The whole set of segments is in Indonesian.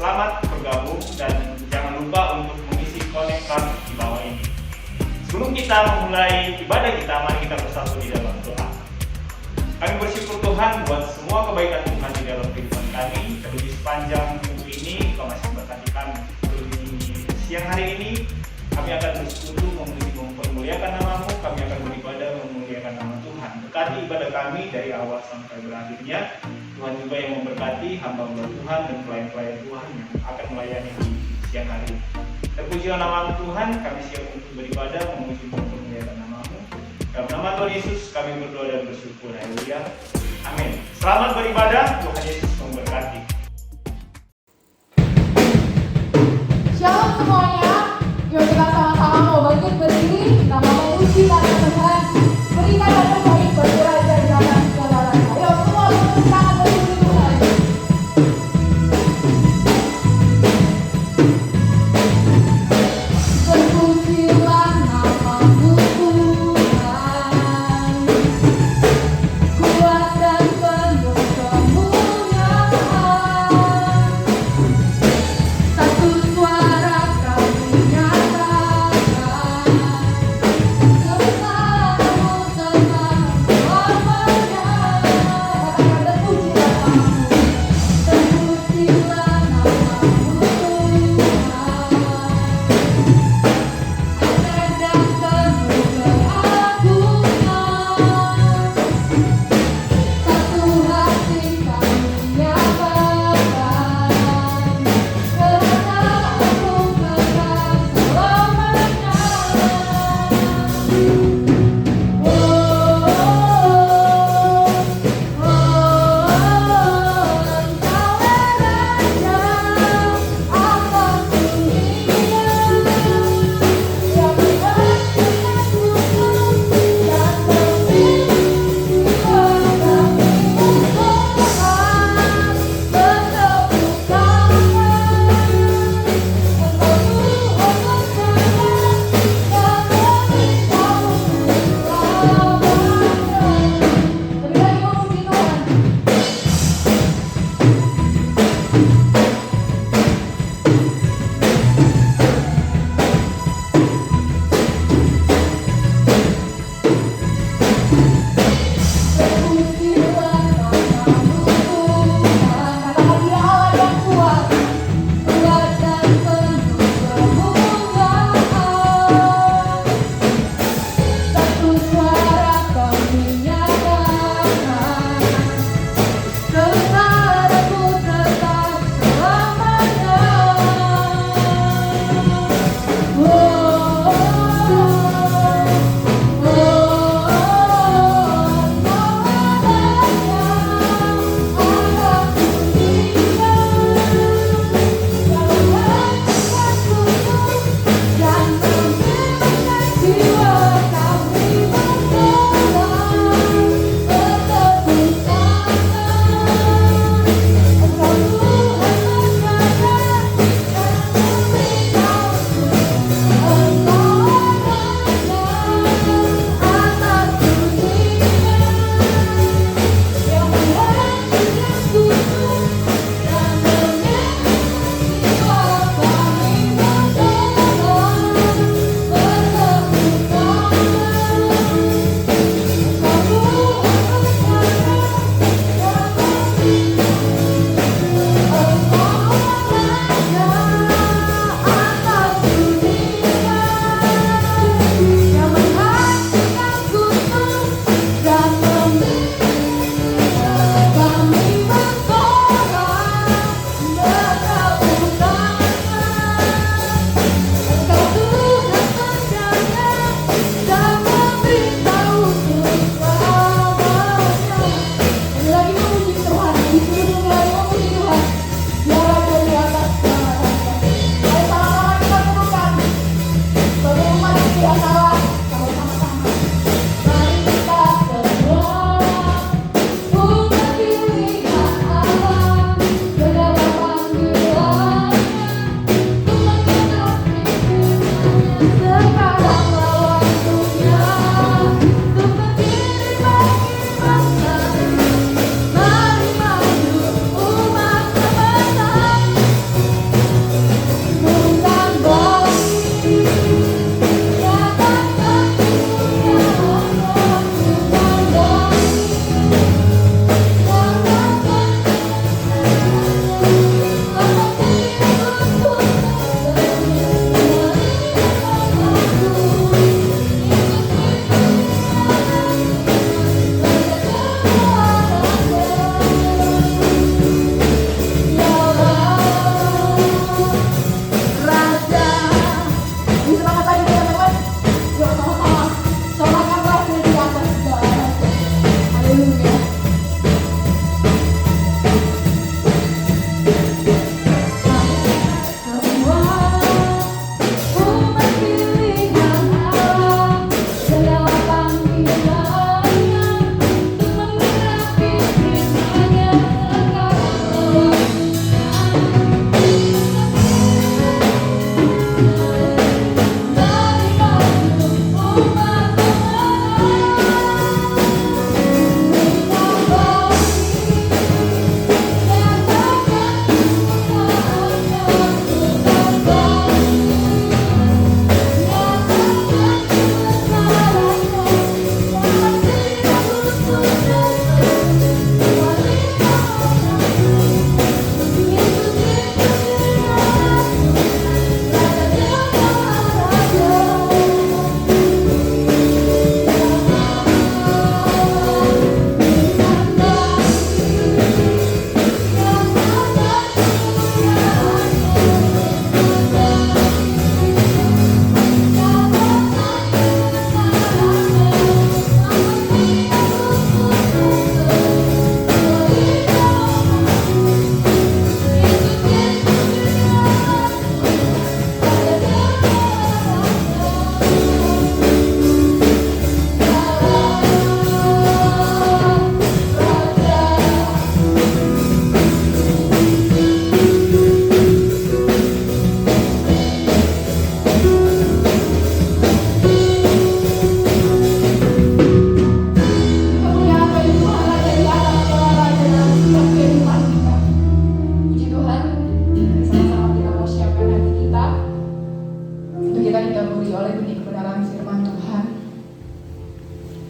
selamat bergabung dan jangan lupa untuk mengisi connect card di bawah ini. Sebelum kita memulai ibadah kita, mari kita bersatu di dalam doa. Kami bersyukur Tuhan buat semua kebaikan Tuhan di dalam kehidupan kami. Terlebih sepanjang minggu ini, Kau masih memberkati kami. Terlebih siang hari ini, kami akan bersekutu mempermuliakan nama-Mu. Kami akan beribadah memuliakan nama Tuhan. Berkati ibadah kami dari awal sampai berakhirnya. Tuhan juga yang memberkati hamba-hamba Tuhan dan pelayan-pelayan Tuhan yang akan melayani di siang hari ini. Terpujilah nama Tuhan, kami siap untuk beribadah, memuji mempermuliakan nama-Mu. Dalam nama Tuhan Yesus kami berdoa dan bersyukur. Haleluya. Amin. Selamat beribadah, Tuhan Yesus memberkati. Shalom semuanya. Yuk kita sama-sama mau bangkit berdiri, kita mau memuji nama Tuhan. Berikan yang terbaik bagi Raja di atas segala-galanya. Ayo semua untuk tangan memuji Tuhan. Terpujilah nama-Mu Tuhan, kuat dan penuh kemuliaan.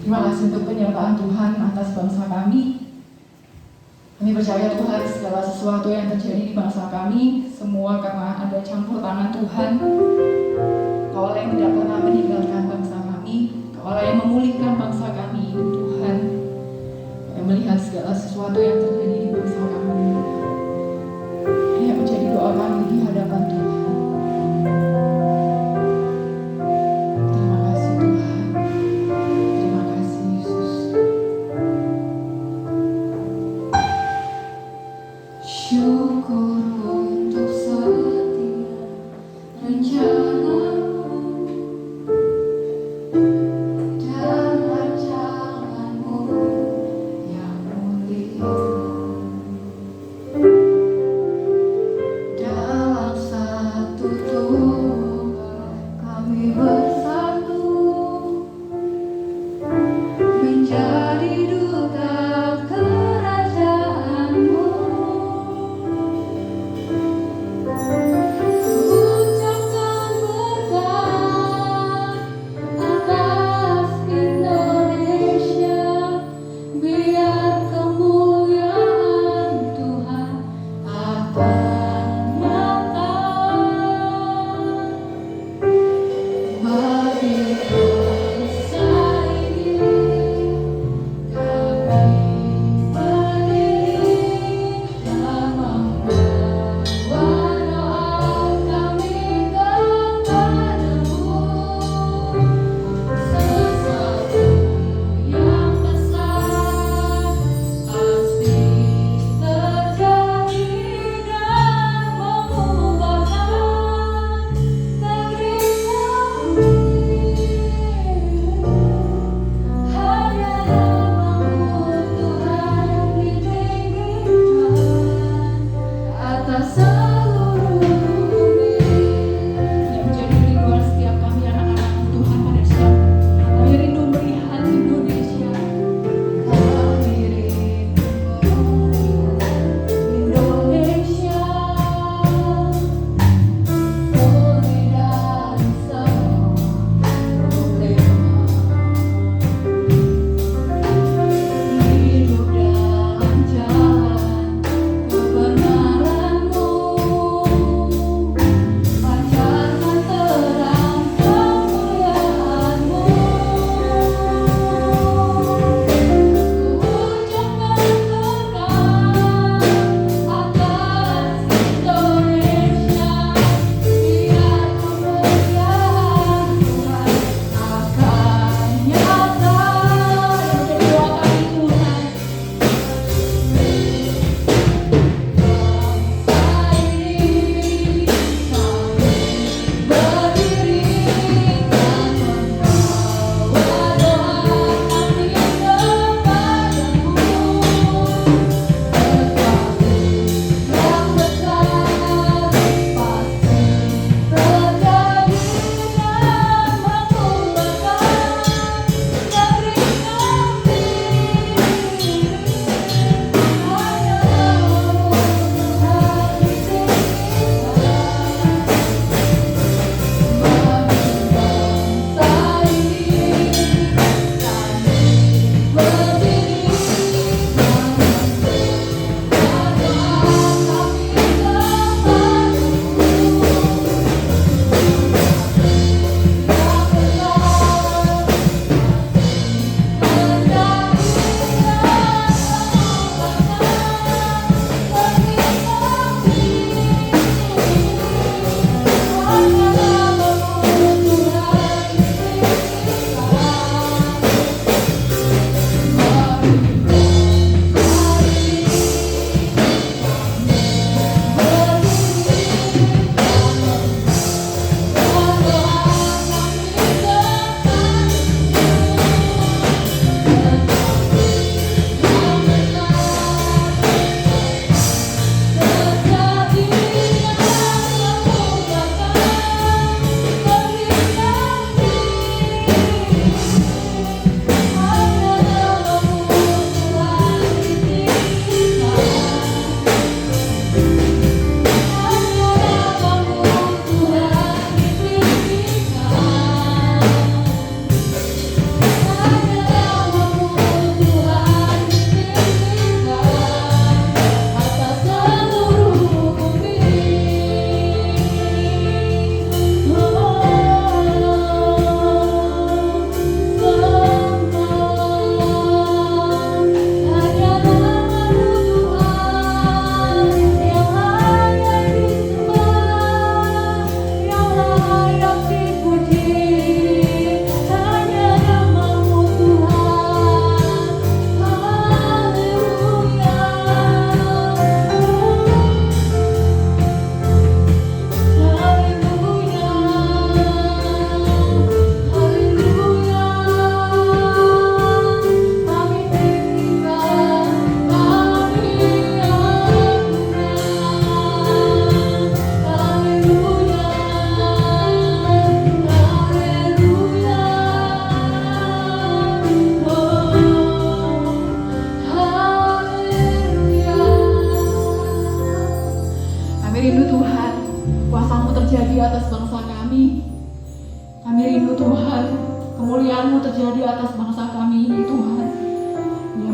Terima kasih untuk penyertaan Tuhan atas bangsa kami. Kami percaya Tuhan segala sesuatu yang terjadi di bangsa kami semua karena ada campur tangan Tuhan. Kaulah yang tidak pernah meninggalkan bangsa kami, Kaulah yang memulihkan bangsa kami, Tuhan, yang melihat segala sesuatu yang terjadi di bangsa kami. Ini yang menjadi doa kami di hadapan Tuhan. Terima kasih Tuhan. Terima kasih Yesus. Syukur untuk setiap rencana dan rancangan-Mu yang mulia dalam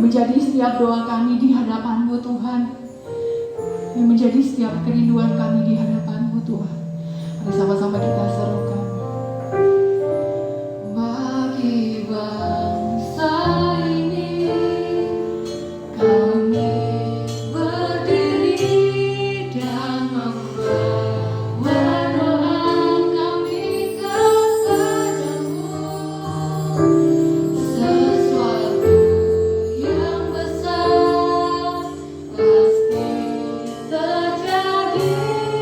menjadi setiap doa kami di hadapan-Mu Tuhan, yang menjadi setiap kerinduan kami di hadapan-Mu Tuhan. Mari sama-sama kita serukan. Bagi bangsa ini kami berdiri dan membawa doa kami kepadamu. Sesuatu yang besar pasti terjadi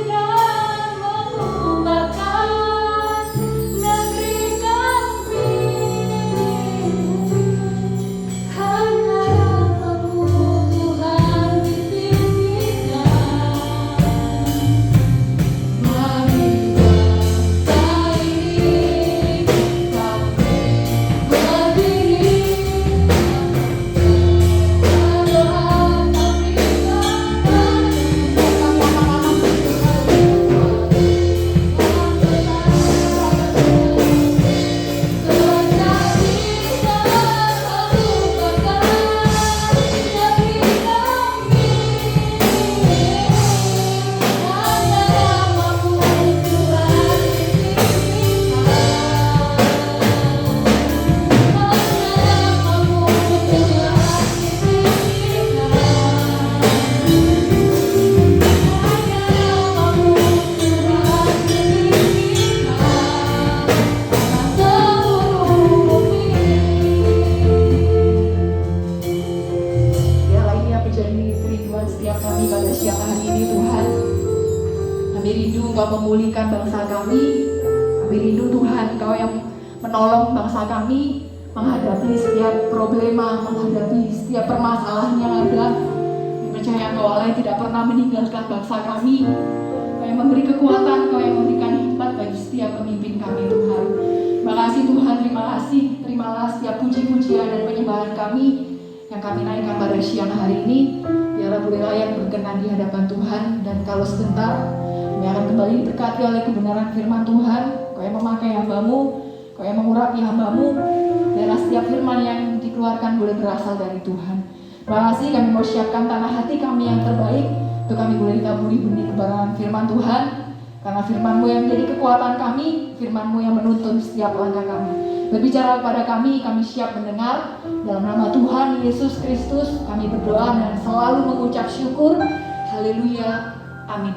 dan mengubahkan negeri kami. Hanya namamu Tuhan ditinggikan. Bagi bangsa ini kami berdiri berdoa kami Biarlah ini yang menjadi kerinduan setiap kami pada siang hari ini Tuhan. Kami rindu Engkau memulihkan bangsa kami. Kami rindu Tuhan Engkau yang menolong bangsa kami menghadapi setiap problema, menghadapi setiap permasalahan yang ada. Kami percaya Engkau Allah yang tidak pernah meninggalkan bangsa kami. Engkau yang memberi kekuatan, Engkau yang memberikan hikmat bagi setiap pemimpin kami Tuhan. Terima kasih Tuhan, terima kasih. Terimalah setiap puji-pujian dan penyembahan kami yang kami naikkan pada siang hari ini. Biarlah boleh layak berkenan di hadapan Tuhan. Dan kalau sebentar kami akan kembali diberkati oleh kebenaran firman Tuhan. Kau yang memakai hamba-Mu, Kau yang mengurapi hamba-Mu. Biarlah setiap firman yang dikeluarkan boleh berasal dari Tuhan. Terima kasih, kami mau siapkan tanah hati kami yang terbaik untuk kami boleh ditaburi benih kebenaran firman Tuhan. Karena firman-Mu yang menjadi kekuatan kami, firman-Mu yang menuntun setiap langkah kami. Berbicara kepada kami siap mendengar. Dalam nama Tuhan Yesus Kristus kami berdoa dan selalu mengucap syukur. Haleluya. Amin.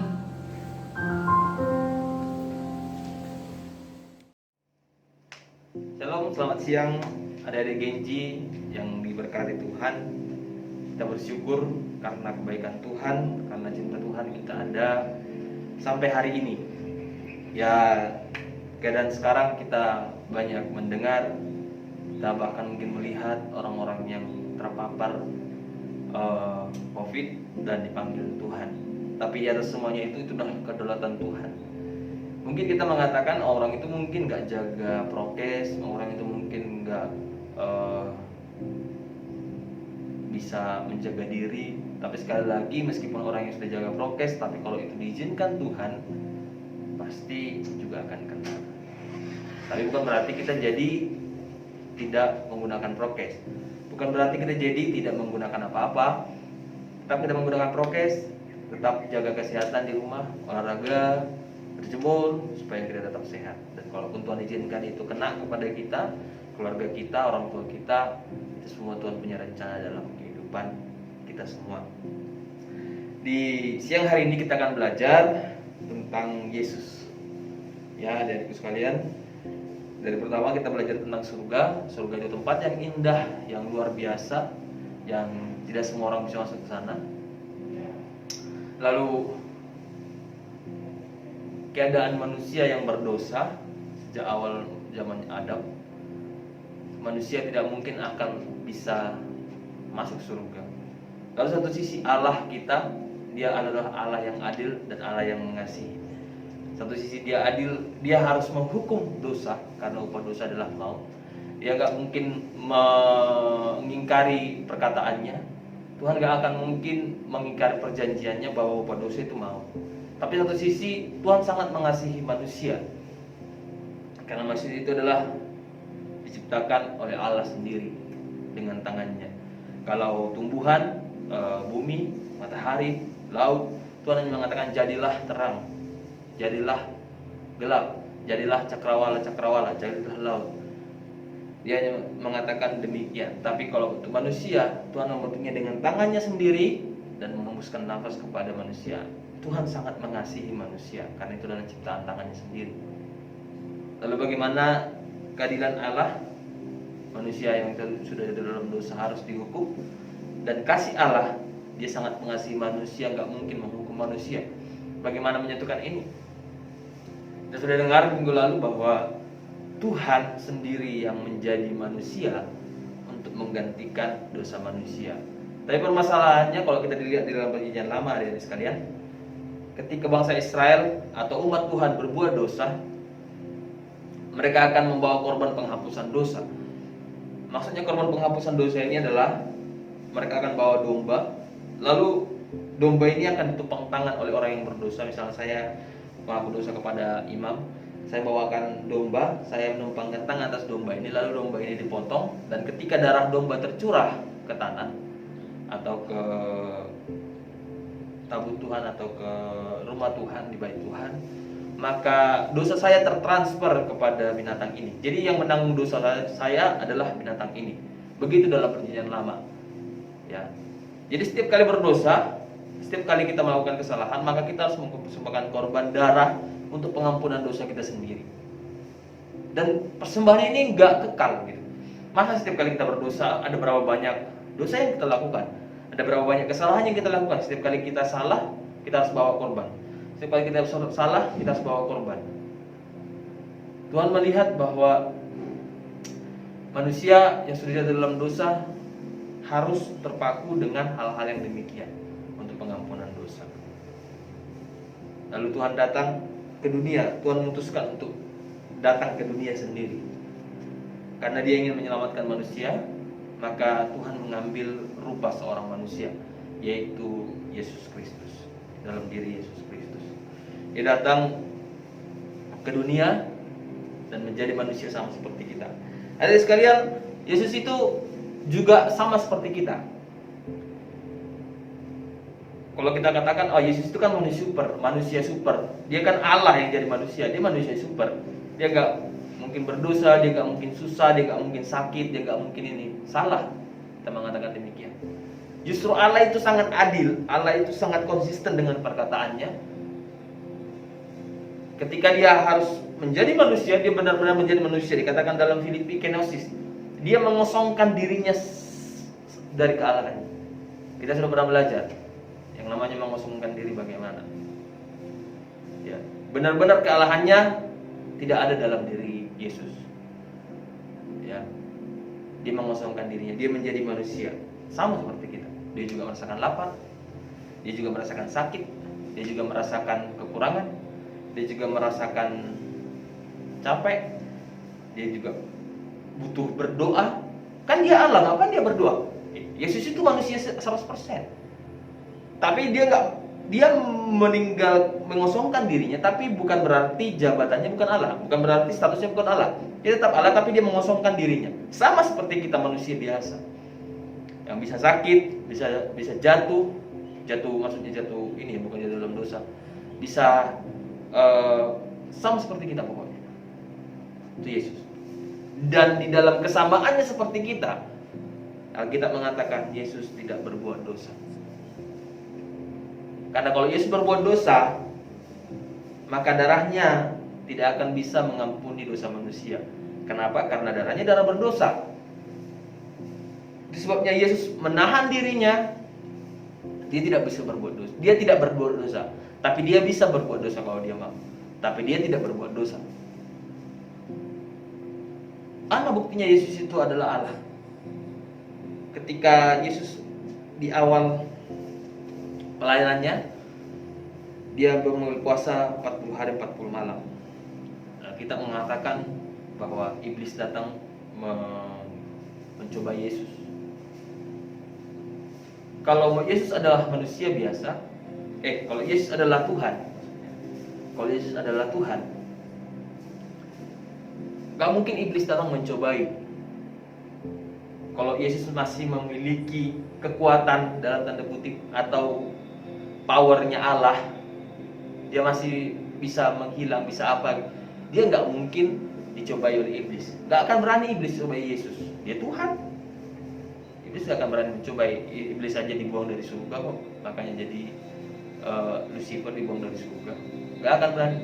Shalom, selamat siang adik-adik Genji yang diberkati Tuhan. Kita bersyukur karena kebaikan Tuhan, karena cinta Tuhan kita ada sampai hari ini. Ya, keadaan sekarang kita banyak mendengar, kita bahkan mungkin melihat orang-orang yang terpapar COVID dan dipanggil Tuhan. Tapi atas semuanya itu adalah kedaulatan Tuhan. Mungkin kita mengatakan orang itu mungkin nggak jaga prokes, orang itu mungkin nggak bisa menjaga diri. Tapi sekali lagi, meskipun orang yang sudah jaga prokes, tapi kalau itu diizinkan Tuhan, pasti juga akan kena. Tapi bukan berarti kita jadi tidak menggunakan prokes. Bukan berarti kita jadi tidak menggunakan apa-apa. Tetap kita menggunakan prokes, tetap jaga kesehatan di rumah, olahraga, berjemur supaya kita tetap sehat. Dan kalaupun Tuhan izinkan itu kena kepada kita, keluarga kita, orang tua kita, itu semua Tuhan punya rencana dalam kehidupan kita semua. Di siang hari ini kita akan belajar tentang Yesus. Ya, adik-adikku sekalian, dari pertama kita belajar tentang surga. Surga itu tempat yang indah, yang luar biasa, yang tidak semua orang bisa masuk ke sana. Lalu keadaan manusia yang berdosa sejak awal zaman Adam, manusia tidak mungkin akan bisa masuk surga. Lalu satu sisi Allah kita, dia adalah Allah yang adil dan Allah yang mengasihi. Satu sisi dia adil, dia harus menghukum dosa karena upah dosa adalah maut. Dia nggak mungkin mengingkari perkataannya. Tuhan nggak akan mungkin mengingkari perjanjiannya bahwa upah dosa itu maut. Tapi satu sisi Tuhan sangat mengasihi manusia, karena manusia itu adalah diciptakan oleh Allah sendiri dengan tangannya. Kalau tumbuhan, bumi, matahari, laut, Tuhan hanya mengatakan jadilah terang, jadilah gelap, jadilah cakrawala, jadilah laut. Dia hanya mengatakan demikian. Tapi kalau untuk manusia, Tuhan membentuknya dengan tangannya sendiri dan menghembuskan nafas kepada manusia. Tuhan sangat mengasihi manusia karena itu adalah ciptaan tangannya sendiri. Lalu bagaimana keadilan Allah? Manusia yang sudah dalam dosa harus dihukum, dan kasih Allah, dia sangat mengasihi manusia, nggak mungkin menghukum manusia. Bagaimana menyatukan ini? Kita sudah dengar minggu lalu bahwa Tuhan sendiri yang menjadi manusia untuk menggantikan dosa manusia. Tapi permasalahannya kalau kita dilihat di dalam Perjanjian Lama, adik-adik sekalian, ketika bangsa Israel atau umat Tuhan berbuat dosa, mereka akan membawa korban penghapusan dosa. Maksudnya korban penghapusan dosa ini adalah mereka akan bawa domba, lalu domba ini akan ditupang tangan oleh orang yang berdosa. Misalnya saya mengaku dosa kepada imam, saya bawakan domba, saya menumpangkan tangan atas domba ini, lalu domba ini dipotong, dan ketika darah domba tercurah ke tanah atau ke tabut Tuhan atau ke rumah Tuhan, di bait Tuhan, maka dosa saya tertransfer kepada binatang ini. Jadi yang menanggung dosa saya adalah binatang ini. Begitu dalam Perjanjian Lama. Ya. Jadi setiap kali berdosa, setiap kali kita melakukan kesalahan, maka kita harus mempersembahkan korban darah untuk pengampunan dosa kita sendiri. Dan persembahan ini enggak kekal gitu. Masa setiap kali kita berdosa, ada berapa banyak dosa yang kita lakukan? Ada berapa banyak kesalahan yang kita lakukan? Setiap kali kita salah, kita harus bawa korban. Setiap kali kita salah, kita harus bawa korban. Tuhan melihat bahwa manusia yang sudah dalam dosa harus terpaku dengan hal-hal yang demikian untuk pengampunan dosa. Lalu Tuhan datang ke dunia. Tuhan memutuskan untuk datang ke dunia sendiri. Karena dia ingin menyelamatkan manusia, maka Tuhan mengambil rupa seorang manusia, yaitu Yesus Kristus. Dalam diri Yesus Kristus, dia datang ke dunia dan menjadi manusia sama seperti kita. Adik sekalian, Yesus itu juga sama seperti kita. Kalau kita katakan, oh Yesus itu kan manusia super. Dia kan Allah yang jadi manusia, dia manusia super. Dia gak mungkin berdosa, dia gak mungkin susah, dia gak mungkin sakit, dia gak mungkin ini. Salah kita mengatakan demikian. Justru Allah itu sangat adil, Allah itu sangat konsisten dengan perkataannya. Ketika dia harus menjadi manusia, dia benar-benar menjadi manusia. Dikatakan dalam Filipi kenosis, dia mengosongkan dirinya dari kealahan. Kita sudah pernah belajar yang namanya mengosongkan diri bagaimana. Ya, benar-benar kealahannya tidak ada dalam diri Yesus. Ya, dia mengosongkan dirinya, dia menjadi manusia sama seperti kita. Dia juga merasakan lapar, dia juga merasakan sakit, dia juga merasakan kekurangan, dia juga merasakan capek, dia juga butuh berdoa. Kan dia Allah, ngapain dia berdoa? Yesus itu manusia 100%. Tapi dia meninggal, mengosongkan dirinya, tapi bukan berarti jabatannya bukan Allah, bukan berarti statusnya bukan Allah. Dia tetap Allah, tapi dia mengosongkan dirinya. Sama seperti kita manusia biasa, yang bisa sakit, bisa jatuh maksudnya jatuh ini bukan jatuh dalam dosa, bisa sama seperti kita pokoknya. Itu Yesus. Dan di dalam kesamaannya seperti kita, Alkitab mengatakan Yesus tidak berbuat dosa. Karena kalau Yesus berbuat dosa, maka darahnya tidak akan bisa mengampuni dosa manusia. Kenapa? Karena darahnya darah berdosa. Itu sebabnya Yesus menahan dirinya. Dia tidak bisa berbuat dosa. Dia tidak berbuat dosa, tapi dia bisa berbuat dosa kalau dia mau. Tapi dia tidak berbuat dosa. Apa buktinya Yesus itu adalah Allah? Ketika Yesus di awal pelayanannya, dia berpuasa 40 hari 40 malam. Nah, kita mengatakan bahwa iblis datang mencoba Yesus. Kalau Yesus adalah manusia biasa, kalau Yesus adalah Tuhan, kalau Yesus adalah Tuhan, gak mungkin iblis datang mencobai. kalau Yesus masih memiliki kekuatan dalam tanda kutip atau powernya Allah, dia masih bisa menghilang, bisa apa, dia nggak mungkin dicobai oleh iblis. Nggak akan berani iblis cobai Yesus. Dia Tuhan. Iblis nggak akan berani mencobai. Iblis saja dibuang dari surga kok, makanya jadi Lucifer dibuang dari surga. Nggak akan berani.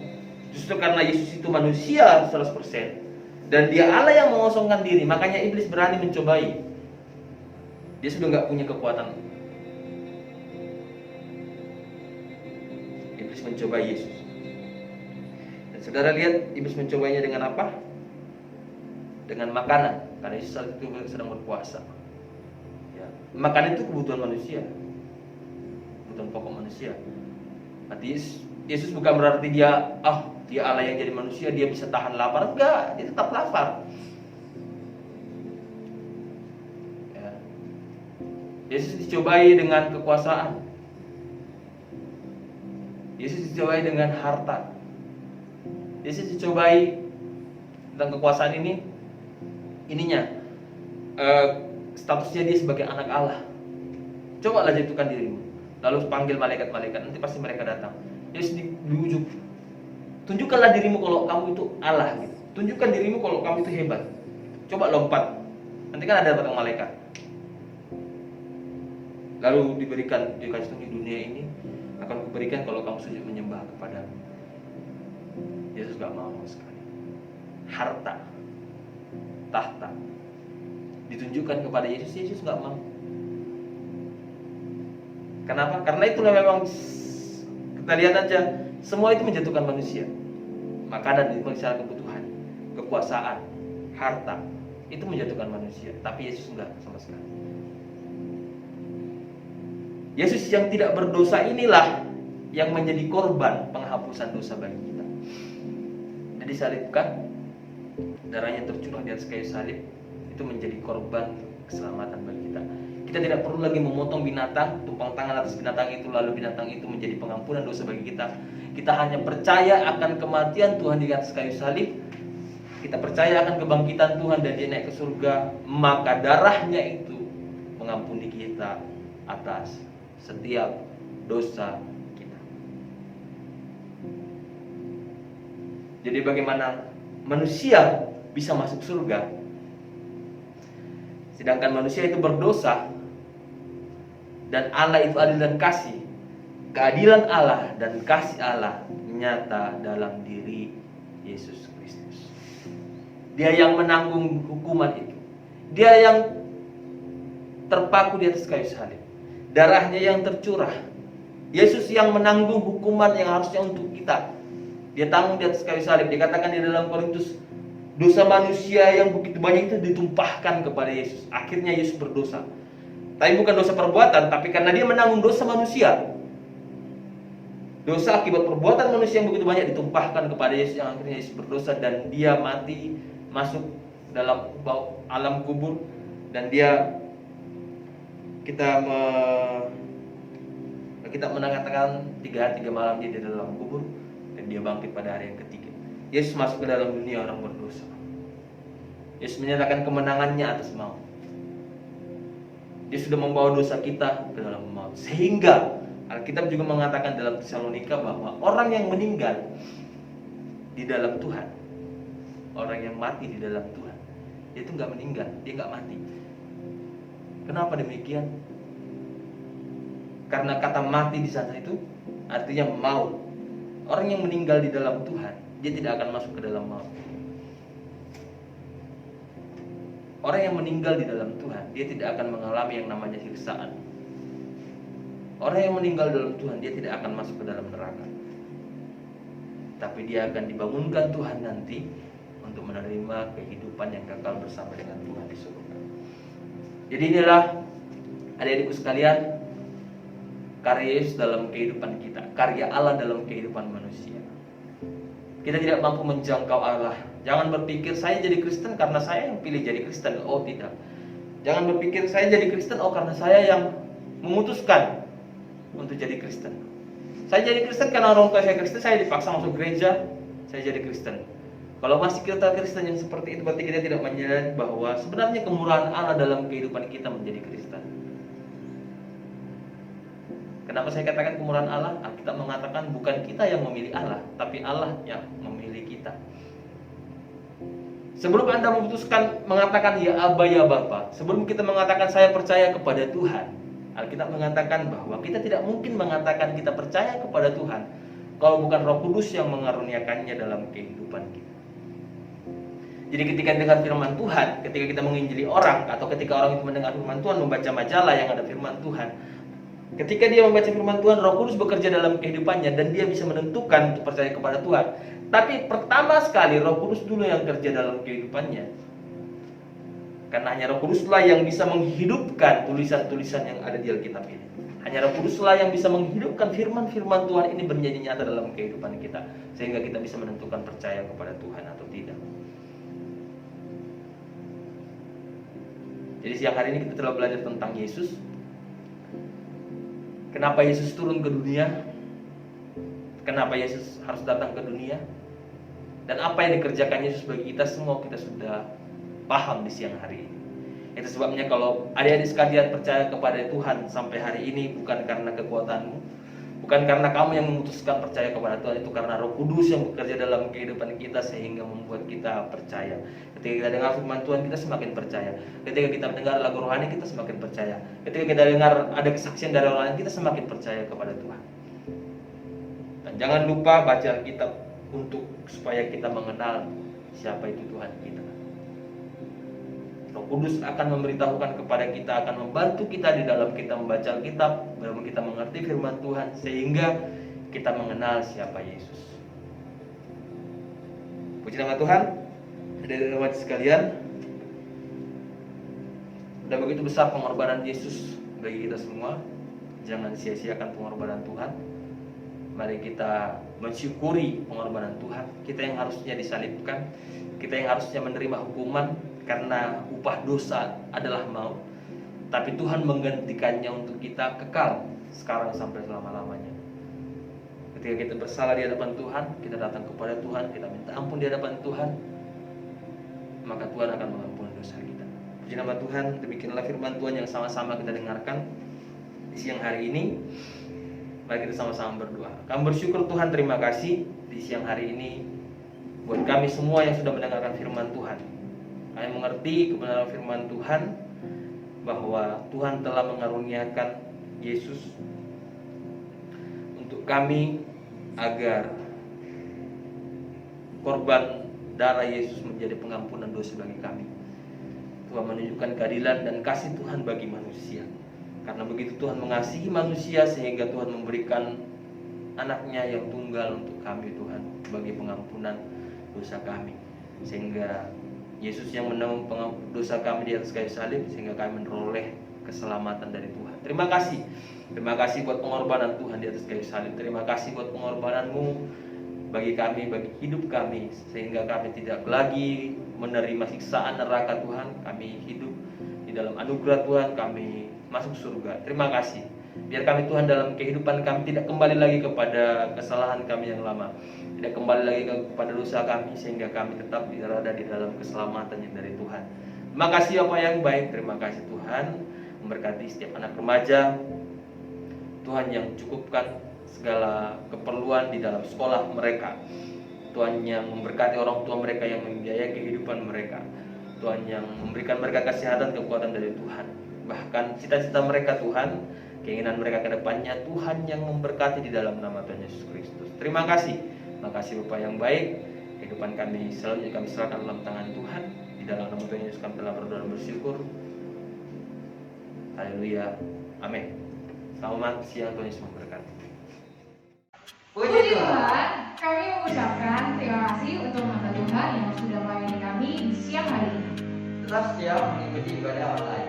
Justru karena Yesus itu manusia 100% dan dia Allah yang mengosongkan diri, makanya iblis berani mencobai. Dia sudah nggak punya kekuatan. Iblis mencobai Yesus. Dan saudara lihat iblis mencobanya dengan apa? Dengan makanan. Karena Yesus saat itu sedang berpuasa. Ya. Makanan itu kebutuhan manusia, kebutuhan pokok manusia. Berarti Yesus bukan berarti dia Allah yang jadi manusia, dia bisa tahan lapar. Enggak, dia tetap lapar. Ya. Yesus dicobai dengan kekuasaan. Yesus dicobai dengan harta. Yesus dicobai tentang kekuasaan ininya statusnya dia sebagai anak Allah. Coba lah jatuhkan dirimu, lalu panggil malaikat-malaikat, nanti pasti mereka datang. Yesus diujuk, tunjukkanlah dirimu kalau kamu itu Allah gitu. Tunjukkan dirimu kalau kamu itu hebat. Coba lompat, nanti kan ada datang malaikat. Lalu dikasih di dunia ini akan kuberikan kalau kamu sujud menyembah kepadamu. Yesus gak mau sekali. Harta, tahta ditunjukkan kepada Yesus, Yesus gak mau. Kenapa? Karena itulah memang kita lihat aja, semua itu menjatuhkan manusia. Makanan itu secara kebutuhan, kekuasaan, harta itu menjatuhkan manusia. Tapi Yesus enggak sama sekali. Yesus yang tidak berdosa inilah yang menjadi korban penghapusan dosa bagi kita. Jadi disalibkan, darahnya tercurah di atas kayu salib, itu menjadi korban keselamatan bagi kita. Kita tidak perlu lagi memotong binatang, tumpang tangan atas binatang itu, lalu binatang itu menjadi pengampunan dosa bagi kita. Kita hanya percaya akan kematian Tuhan di atas kayu salib. Kita percaya akan kebangkitan Tuhan dan dia naik ke surga, maka darahnya itu mengampuni kita atas setiap dosa kita. Jadi bagaimana manusia bisa masuk surga, sedangkan manusia itu berdosa, dan Allah itu adil dan kasih. Keadilan Allah dan kasih Allah nyata dalam diri Yesus Kristus. Dia yang menanggung hukuman itu. Dia yang terpaku di atas kayu salib. Darahnya yang tercurah. Yesus yang menanggung hukuman yang harusnya untuk kita. Dia tanggung di atas kayu salib. Dikatakan di dalam Korintus, dosa manusia yang begitu banyak itu ditumpahkan kepada Yesus. Akhirnya Yesus berdosa. Tapi bukan dosa perbuatan, tapi karena dia menanggung dosa manusia. Dosa akibat perbuatan manusia yang begitu banyak ditumpahkan kepada Yesus, yang akhirnya Yesus berdosa dan dia mati, masuk dalam alam kubur, dan dia kita mengatakan 3 hari 3 malam dia di dalam kubur, dan dia bangkit pada hari yang ketiga. Yesus masuk ke dalam dunia orang berdosa. Yesus menyatakan kemenangannya atas maut. Dia sudah membawa dosa kita ke dalam maut. Sehingga Alkitab juga mengatakan dalam Tesalonika bahwa orang yang meninggal di dalam Tuhan, orang yang mati di dalam Tuhan, dia itu nggak meninggal, dia nggak mati. Kenapa demikian? Karena kata mati di sana itu artinya maut. Orang yang meninggal di dalam Tuhan, dia tidak akan masuk ke dalam maut. Orang yang meninggal di dalam Tuhan, dia tidak akan mengalami yang namanya siksaan. Orang yang meninggal dalam Tuhan, dia tidak akan masuk ke dalam neraka. Tapi dia akan dibangunkan Tuhan nanti untuk menerima kehidupan yang kekal bersama dengan Tuhan di surga. Jadi inilah adik-adikku sekalian, karya Yesus dalam kehidupan kita, karya Allah dalam kehidupan manusia. Kita tidak mampu menjangkau Allah. Jangan berpikir saya jadi Kristen karena saya yang pilih jadi Kristen. Oh tidak. Jangan berpikir saya jadi Kristen karena saya yang memutuskan untuk jadi Kristen. Saya jadi Kristen karena orang tua saya Kristen, saya dipaksa masuk gereja, saya jadi Kristen. Kalau masih kita Kristen yang seperti itu, berarti kita tidak menyadari bahwa sebenarnya kemurahan Allah dalam kehidupan kita menjadi Kristen. Kenapa saya katakan kemurahan Allah? Alkitab mengatakan bukan kita yang memilih Allah, tapi Allah yang memilih kita. Sebelum Anda memutuskan mengatakan ya Aba ya Bapa, sebelum kita mengatakan saya percaya kepada Tuhan, Alkitab mengatakan bahwa kita tidak mungkin mengatakan kita percaya kepada Tuhan kalau bukan Roh Kudus yang mengaruniakannya dalam kehidupan kita. Jadi ketika dengar firman Tuhan, ketika kita menginjili orang, atau ketika orang itu mendengar firman Tuhan, membaca majalah yang ada firman Tuhan, ketika dia membaca firman Tuhan, Roh Kudus bekerja dalam kehidupannya dan dia bisa menentukan untuk percaya kepada Tuhan. Tapi pertama sekali Roh Kudus dulu yang kerja dalam kehidupannya. Karena hanya Roh Kuduslah yang bisa menghidupkan tulisan-tulisan yang ada di Alkitab ini. Hanya Roh Kuduslah yang bisa menghidupkan firman-firman Tuhan ini menjadi nyata dalam kehidupan kita, sehingga kita bisa menentukan percaya kepada Tuhan atau tidak. Jadi siang hari ini kita telah belajar tentang Yesus. Kenapa Yesus turun ke dunia? Kenapa Yesus harus datang ke dunia? Dan apa yang dikerjakan Yesus bagi kita semua kita sudah paham di siang hari ini. Itu sebabnya kalau adik-adik sekalian percaya kepada Tuhan sampai hari ini bukan karena kekuatanmu, bukan karena kamu yang memutuskan percaya kepada Tuhan, itu karena Roh Kudus yang bekerja dalam kehidupan kita sehingga membuat kita percaya. Ketika kita dengar firman Tuhan, kita semakin percaya. Ketika kita mendengar lagu rohani, kita semakin percaya. Ketika kita dengar ada kesaksian dari orang lain, kita semakin percaya kepada Tuhan. Dan jangan lupa baca Alkitab supaya kita mengenal siapa itu Tuhan kita. Roh Kudus akan memberitahukan kepada kita, akan membantu kita di dalam kita membaca Alkitab, dalam kita mengerti firman Tuhan, sehingga kita mengenal siapa Yesus. Puji nama Tuhan. Hadirin umat sekalian, sudah begitu besar pengorbanan Yesus bagi kita semua. Jangan sia-siakan pengorbanan Tuhan. Mari kita mensyukuri pengorbanan Tuhan. Kita yang harusnya disalibkan, kita yang harusnya menerima hukuman karena upah dosa adalah maut, tapi Tuhan menggantikannya untuk kita kekal sekarang sampai selama-lamanya. Ketika kita bersalah di hadapan Tuhan, kita datang kepada Tuhan, kita minta ampun di hadapan Tuhan, maka Tuhan akan mengampuni dosa kita. Puji nama Tuhan. Demikianlah firman Tuhan yang sama-sama kita dengarkan di siang hari ini. Mari kita sama-sama berdoa. Kami bersyukur Tuhan, terima kasih di siang hari ini buat kami semua yang sudah mendengarkan firman Tuhan. Kami mengerti kebenaran firman Tuhan bahwa Tuhan telah mengaruniakan Yesus untuk kami agar korban darah Yesus menjadi pengampunan dosa bagi kami. Tuhan menunjukkan keadilan dan kasih Tuhan bagi manusia. Karena begitu Tuhan mengasihi manusia sehingga Tuhan memberikan anaknya yang tunggal untuk kami Tuhan sebagai pengampunan dosa kami. Sehingga Yesus yang menanggung dosa kami di atas kayu salib sehingga kami menoleh keselamatan dari Tuhan. Terima kasih. Terima kasih buat pengorbanan Tuhan di atas kayu salib. Terima kasih buat pengorbanan-Mu bagi kami, bagi hidup kami, sehingga kami tidak lagi menerima siksaan neraka Tuhan. Kami hidup di dalam anugerah Tuhan, kami masuk surga. Terima kasih. Biar kami Tuhan dalam kehidupan kami tidak kembali lagi kepada kesalahan kami yang lama, tidak kembali lagi kepada dosa kami, sehingga kami tetap berada di dalam keselamatan yang dari Tuhan. Terima kasih Bapa yang baik. Terima kasih Tuhan memberkati setiap anak remaja. Tuhan yang cukupkan segala keperluan di dalam sekolah mereka. Tuhan yang memberkati orang tua mereka yang membiayai kehidupan mereka. Tuhan yang memberikan mereka kesehatan, kekuatan dari Tuhan. Bahkan cita-cita mereka Tuhan, keinginan mereka ke depannya, Tuhan yang memberkati di dalam nama Tuhan Yesus Kristus. Terima kasih. Terima kasih Bapa yang baik. Kehidupan kami selanjutnya kami serahkan dalam tangan Tuhan. Di dalam nama Tuhan Yesus kami telah berdoa dan bersyukur. Haleluya. Amin. Selamat siang, Tuhan Yesus memberkati. Puji Tuhan, kami mengucapkan terima kasih untuk hamba Tuhan yang sudah melayani kami di siang hari ini. Tetap setia mengikuti ibadah online.